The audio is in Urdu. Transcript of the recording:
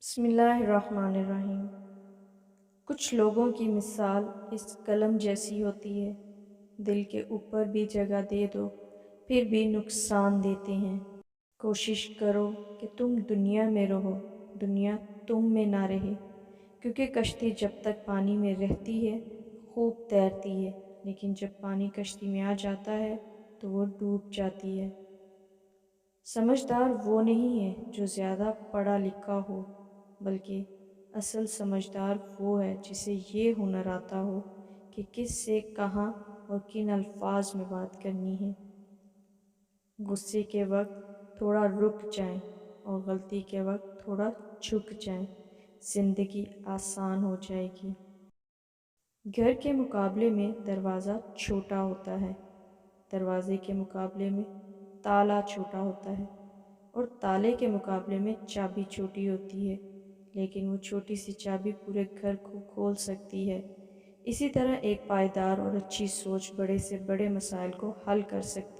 بسم اللہ الرحمن الرحیم۔ کچھ لوگوں کی مثال اس قلم جیسی ہوتی ہے، دل کے اوپر بھی جگہ دے دو پھر بھی نقصان دیتے ہیں۔ کوشش کرو کہ تم دنیا میں رہو، دنیا تم میں نہ رہے، کیونکہ کشتی جب تک پانی میں رہتی ہے خوب تیرتی ہے، لیکن جب پانی کشتی میں آ جاتا ہے تو وہ ڈوب جاتی ہے۔ سمجھدار وہ نہیں ہے جو زیادہ پڑھا لکھا ہو، بلکہ اصل سمجھدار وہ ہے جسے یہ ہنر آتا ہو کہ کس سے کہاں اور کن الفاظ میں بات کرنی ہے۔ غصے کے وقت تھوڑا رک جائیں اور غلطی کے وقت تھوڑا جھک جائیں، زندگی آسان ہو جائے گی۔ گھر کے مقابلے میں دروازہ چھوٹا ہوتا ہے، دروازے کے مقابلے میں تالا چھوٹا ہوتا ہے، اور تالے کے مقابلے میں چابی چھوٹی ہوتی ہے، لیکن وہ چھوٹی سی چابی پورے گھر کو کھول سکتی ہے۔ اسی طرح ایک پائیدار اور اچھی سوچ بڑے سے بڑے مسائل کو حل کر سکتی ہے۔